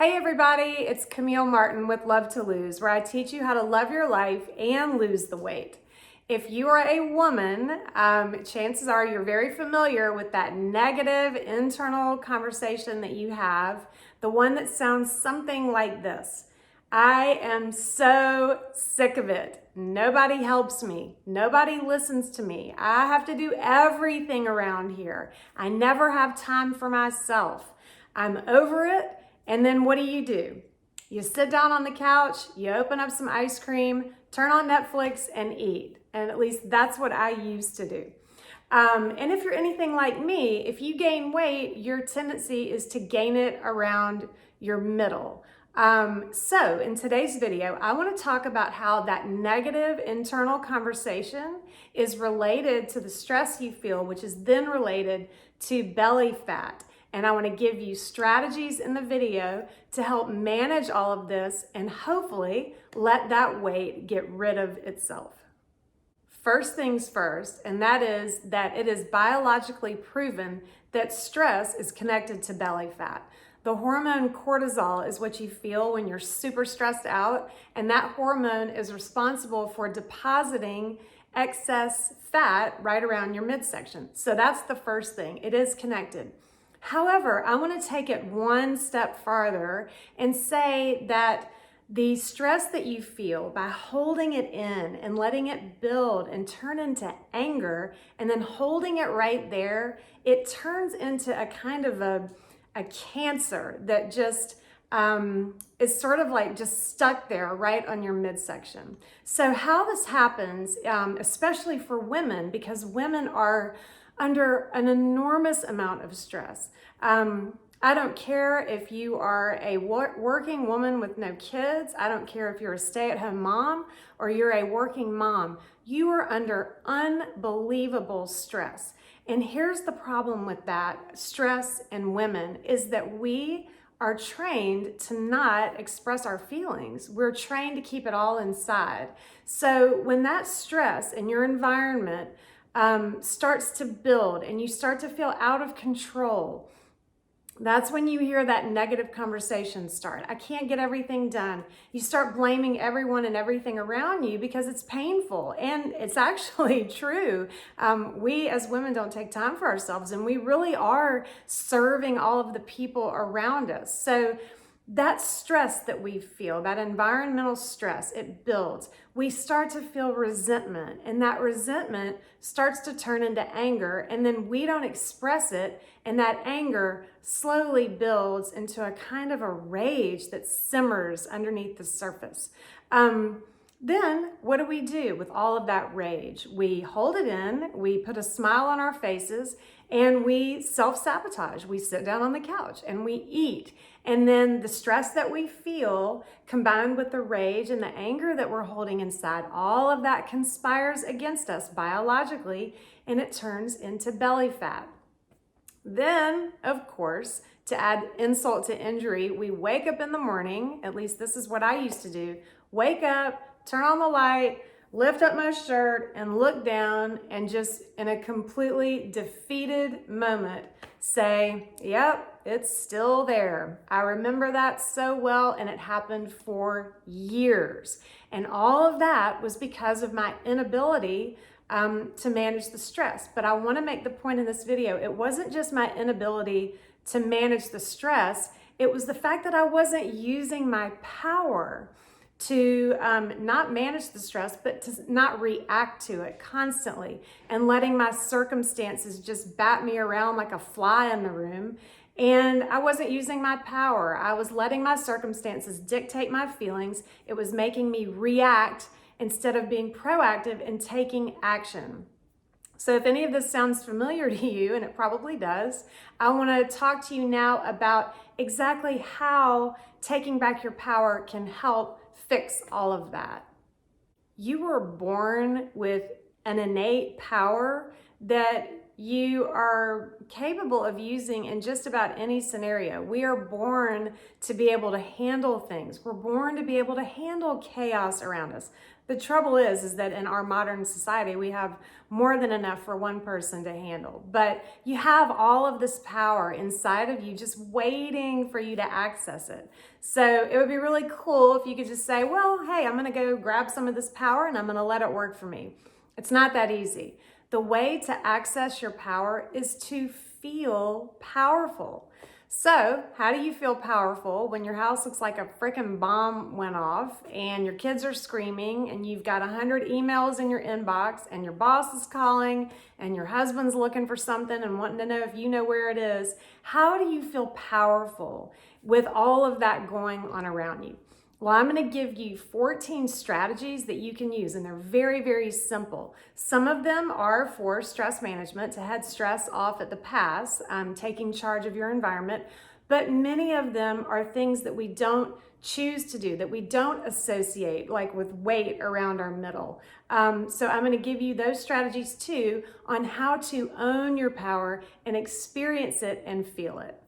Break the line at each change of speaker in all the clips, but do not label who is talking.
Hey everybody, it's Camille Martin with Love to Lose, where I teach you how to love your life and lose the weight. If you are a woman, chances are you're very familiar with that negative internal conversation that you have, the one that sounds something like this. I am so sick of it. Nobody helps me. Nobody listens to me. I have to do everything around here. I never have time for myself. I'm over it. And then what do? You sit down on the couch, you open up some ice cream, turn on Netflix and eat. And at least that's what I used to do. And if you're anything like me, if you gain weight, your tendency is to gain it around your middle. So in today's video, I want to talk about how that negative internal conversation is related to the stress you feel, which is then related to belly fat. And I want to give you strategies in the video to help manage all of this and hopefully let that weight get rid of itself. First things first, and that is that it is biologically proven that stress is connected to belly fat. The hormone cortisol is what you feel when you're super stressed out, and that hormone is responsible for depositing excess fat right around your midsection. So that's the first thing. It is connected. However, I want to take it one step farther and say that the stress that you feel by holding it in and letting it build and turn into anger and then holding it right there, it turns into a kind of a cancer that just is sort of like just stuck there right on your midsection. So how this happens, especially for women, because women are under an enormous amount of stress. I don't care if you are a working woman with no kids. I don't care if you're a stay-at-home mom or you're a working mom. You are under unbelievable stress. And here's the problem with that stress in women is that we are trained to not express our feelings. We're trained to keep it all inside. So when that stress in your environment starts to build and you start to feel out of control, that's when you hear that negative conversation start. I can't get everything done. You start blaming everyone and everything around you because it's painful. And it's actually true. We as women don't take time for ourselves, and we really are serving all of the people around us. So that stress that we feel, that environmental stress, it builds. We start to feel resentment, and that resentment starts to turn into anger, and then we don't express it, and that anger slowly builds into a kind of a rage that simmers underneath the surface. Then what do we do with all of that rage? We hold it in, we put a smile on our faces, and we self-sabotage. We sit down on the couch and we eat. And then the stress that we feel combined with the rage and the anger that we're holding inside, all of that conspires against us biologically, and it turns into belly fat. Then, of course, to add insult to injury, we wake up in the morning, at least this is what I used to do, wake up, turn on the light, lift up my shirt and look down and just in a completely defeated moment say, yep, it's still there. I remember that so well, and it happened for years. And all of that was because of my inability to manage the stress. But I want to make the point in this video, it wasn't just my inability to manage the stress, it was the fact that I wasn't using my power to not manage the stress, but to not react to it constantly and letting my circumstances just bat me around like a fly in the room. And I wasn't using my power. I was letting my circumstances dictate my feelings. It was making me react instead of being proactive and taking action. So if any of this sounds familiar to you, and it probably does, I want to talk to you now about exactly how taking back your power can help fix all of that. You were born with an innate power that you are capable of using in just about any scenario. We are born to be able to handle things. We're born to be able to handle chaos around us. The trouble is that in our modern society, we have more than enough for one person to handle. But you have all of this power inside of you just waiting for you to access it. So it would be really cool if you could just say, well, hey, I'm gonna go grab some of this power and I'm gonna let it work for me. It's not that easy. The way to access your power is to feel powerful. So, how do you feel powerful when your house looks like a freaking bomb went off and your kids are screaming and you've got 100 emails in your inbox and your boss is calling and your husband's looking for something and wanting to know if you know where it is? How do you feel powerful with all of that going on around you? Well, I'm going to give you 14 strategies that you can use, and they're very, very simple. Some of them are for stress management, to head stress off at the pass, taking charge of your environment, but many of them are things that we don't choose to do, that we don't associate, like with weight around our middle. So I'm going to give you those strategies too on how to own your power and experience it and feel it.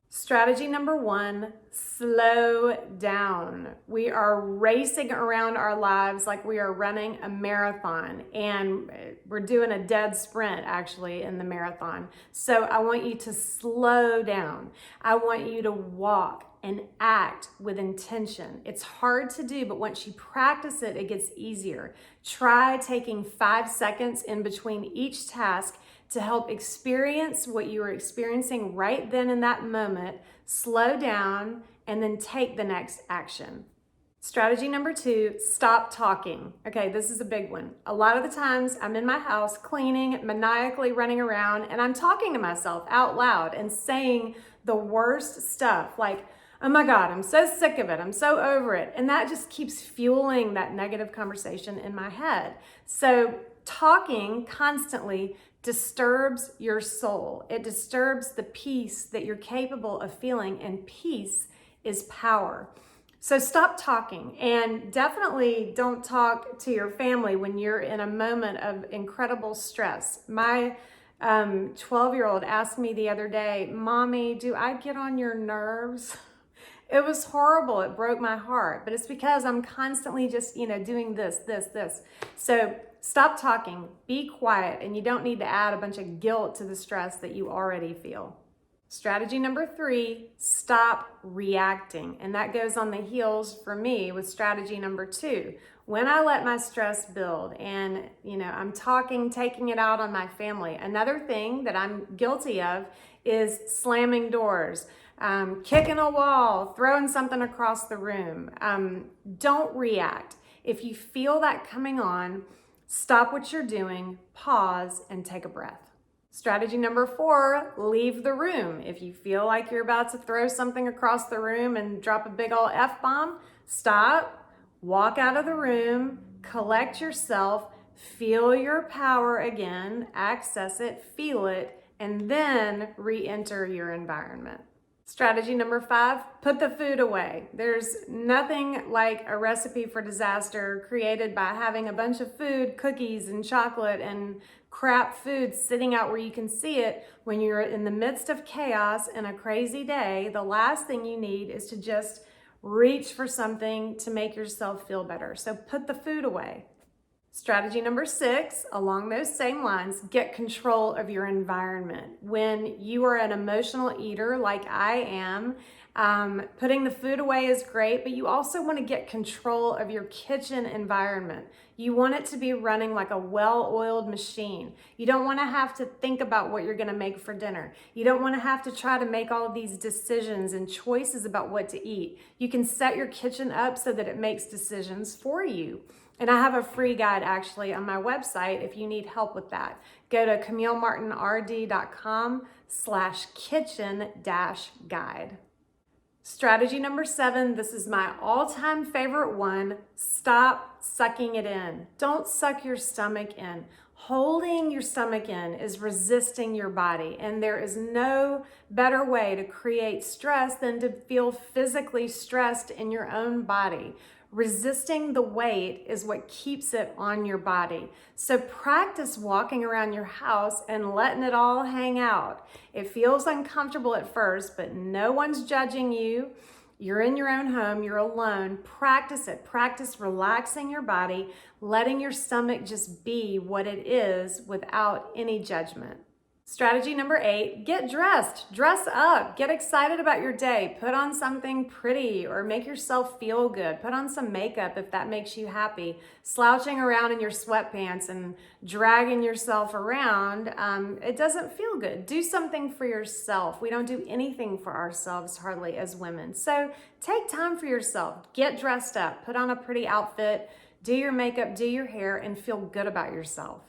Strategy number 1, slow down. We are racing around our lives like we are running a marathon, and we're doing a dead sprint actually in the marathon. So I want you to slow down. I want you to walk and act with intention. It's hard to do, but once you practice it, it gets easier. Try taking 5 seconds in between each task to help experience what you are experiencing right then in that moment, slow down, and then take the next action. Strategy number 2, stop talking. Okay, this is a big one. A lot of the times I'm in my house cleaning, maniacally running around, and I'm talking to myself out loud and saying the worst stuff like, oh my God, I'm so sick of it. I'm so over it. And that just keeps fueling that negative conversation in my head. So talking constantly disturbs your soul. It disturbs the peace that you're capable of feeling, and peace is power. So stop talking, and definitely don't talk to your family when you're in a moment of incredible stress. My 12-year-old asked me the other day, Mommy, do I get on your nerves? It was horrible. It broke my heart, but it's because I'm constantly just, doing this. So stop talking, be quiet, and you don't need to add a bunch of guilt to the stress that you already feel. Strategy number 3, stop reacting. And that goes on the heels for me with strategy number 2. When I let my stress build and, I'm taking it out on my family. Another thing that I'm guilty of is slamming doors, kicking a wall, throwing something across the room. Don't react. If you feel that coming on, stop what you're doing, pause, and take a breath. Strategy number 4, leave the room. If you feel like you're about to throw something across the room and drop a big ol' F-bomb, stop, walk out of the room, collect yourself, feel your power again, access it, feel it, and then re-enter your environment. Strategy number 5, put the food away. There's nothing like a recipe for disaster created by having a bunch of food, cookies and chocolate and crap food sitting out where you can see it. When you're in the midst of chaos and a crazy day, the last thing you need is to just reach for something to make yourself feel better. So put the food away. Strategy number 6, along those same lines, get control of your environment. When you are an emotional eater like I am, putting the food away is great, but you also want to get control of your kitchen environment. You want it to be running like a well-oiled machine. You don't want to have to think about what you're going to make for dinner. You don't want to have to try to make all of these decisions and choices about what to eat. You can set your kitchen up so that it makes decisions for you. And I have a free guide actually on my website if you need help with that. Go to CamilleMartinRD.com/kitchen-guide. Strategy number 7, this is my all-time favorite one, stop sucking it in. Don't suck your stomach in. Holding your stomach in is resisting your body, and there is no better way to create stress than to feel physically stressed in your own body. Resisting the weight is what keeps it on your body. So practice walking around your house and letting it all hang out. It feels uncomfortable at first, but no one's judging you. You're in your own home, you're alone. Practice it. Practice relaxing your body, letting your stomach just be what it is without any judgment. Strategy number 8, get dressed. Dress up. Get excited about your day. Put on something pretty or make yourself feel good. Put on some makeup if that makes you happy. Slouching around in your sweatpants and dragging yourself around, it doesn't feel good. Do something for yourself. We don't do anything for ourselves hardly as women. So take time for yourself. Get dressed up. Put on a pretty outfit. Do your makeup, do your hair, and feel good about yourself.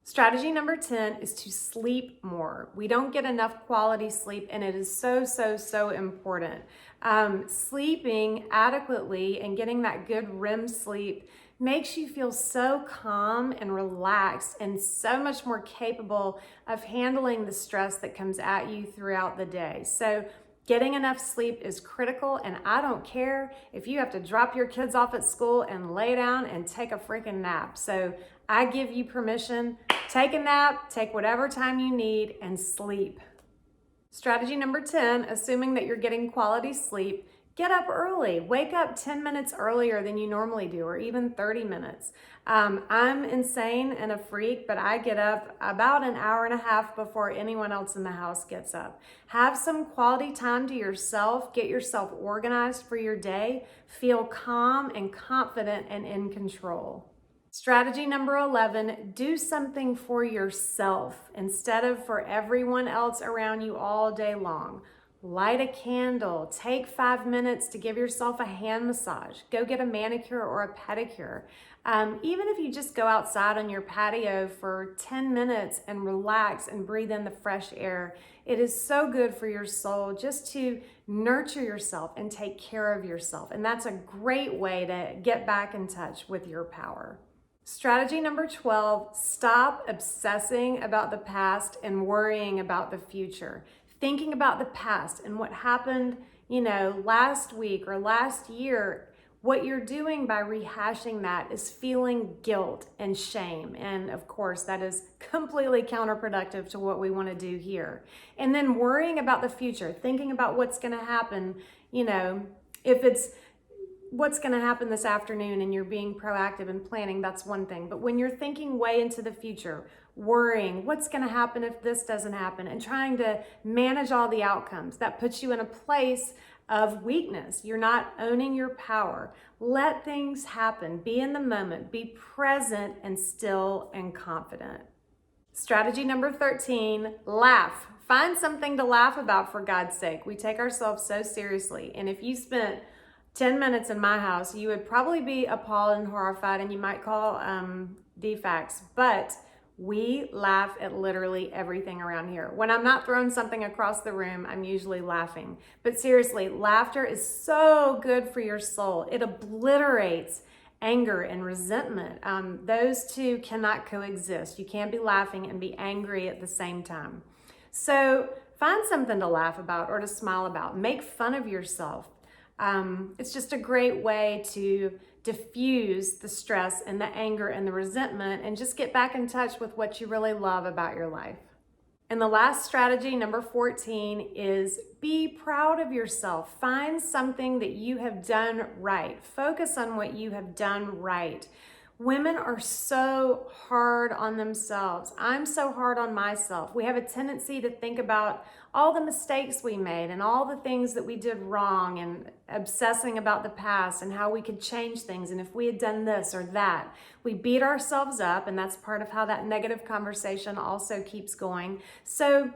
Strategy number 10 is to sleep more. We don't get enough quality sleep, and it is so important. Sleeping adequately and getting that good REM sleep makes you feel so calm and relaxed and so much more capable of handling the stress that comes at you throughout the day. So getting enough sleep is critical, and I don't care if you have to drop your kids off at school and lay down and take a freaking nap. So I give you permission. Take a nap, take whatever time you need, and sleep. Strategy number 10, assuming that you're getting quality sleep, get up early. Wake up 10 minutes earlier than you normally do, or even 30 minutes. I'm insane and a freak, but I get up about an hour and a half before anyone else in the house gets up. Have some quality time to yourself. Get yourself organized for your day. Feel calm and confident and in control. Strategy number 11, do something for yourself instead of for everyone else around you all day long. Light a candle, take 5 minutes to give yourself a hand massage. Go get a manicure or a pedicure. Even if you just go outside on your patio for 10 minutes and relax and breathe in the fresh air, it is so good for your soul just to nurture yourself and take care of yourself. And that's a great way to get back in touch with your power. Strategy number 12, stop obsessing about the past and worrying about the future. Thinking about the past and what happened, last week or last year, what you're doing by rehashing that is feeling guilt and shame. And of course, that is completely counterproductive to what we want to do here. And then worrying about the future, thinking about what's going to happen, if it's what's going to happen this afternoon and you're being proactive and planning, that's one thing. But when you're thinking way into the future, worrying what's going to happen if this doesn't happen and trying to manage all the outcomes, that puts you in a place of weakness. You're not owning your power. Let things happen. Be in the moment. Be present and still and confident. Strategy number 13, laugh. Find something to laugh about, for God's sake. We take ourselves so seriously. And if you spent 10 minutes in my house, you would probably be appalled and horrified, and you might call DFACS, but we laugh at literally everything around here. When I'm not throwing something across the room, I'm usually laughing. But seriously, laughter is so good for your soul. It obliterates anger and resentment. Those two cannot coexist. You can't be laughing and be angry at the same time. So find something to laugh about or to smile about. Make fun of yourself. It's just a great way to diffuse the stress and the anger and the resentment and just get back in touch with what you really love about your life. And the last strategy, number 14, is be proud of yourself. Find something that you have done right. Focus on what you have done right. Women are so hard on themselves. I'm so hard on myself. We have a tendency to think about all the mistakes we made and all the things that we did wrong and obsessing about the past and how we could change things and if we had done this or that. We beat ourselves up, and that's part of how that negative conversation also keeps going. So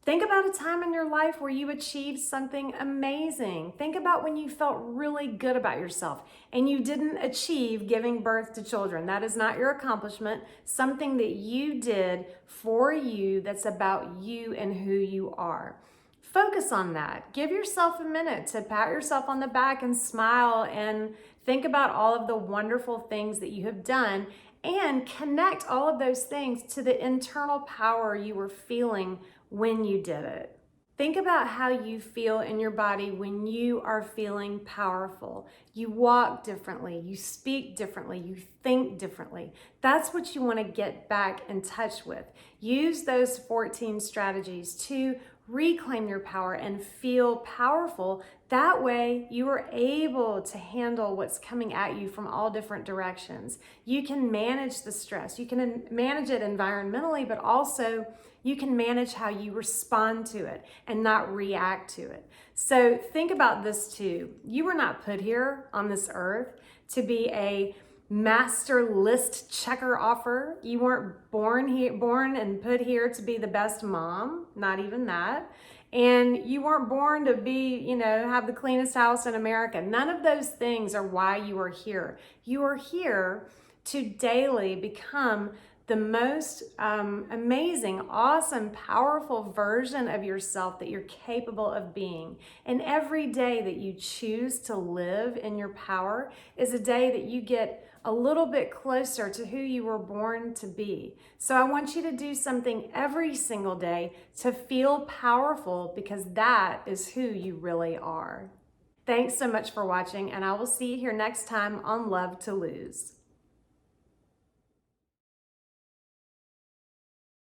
think about a time in your life where you achieved something amazing. Think about when you felt really good about yourself and you didn't achieve giving birth to children. That is not your accomplishment. Something that you did for you that's about you and who you are. Focus on that. Give yourself a minute to pat yourself on the back and smile and think about all of the wonderful things that you have done and connect all of those things to the internal power you were feeling when you did it. Think about how you feel in your body when you are feeling powerful. You walk differently, you speak differently, you think differently. That's what you want to get back in touch with. Use those 14 strategies to reclaim your power and feel powerful. That way you are able to handle what's coming at you from all different directions. You can manage the stress. You can manage it environmentally, but also you can manage how you respond to it and not react to it. So think about this too. You were not put here on this earth to be a master list checker offer. You weren't born and put here to be the best mom, not even that. And you weren't born to be, have the cleanest house in America. None of those things are why you are here. You are here to daily become the most amazing, awesome, powerful version of yourself that you're capable of being. And every day that you choose to live in your power is a day that you get a little bit closer to who you were born to be. So I want you to do something every single day to feel powerful, because that is who you really are. Thanks so much for watching, and I will see you here next time on Love to Lose.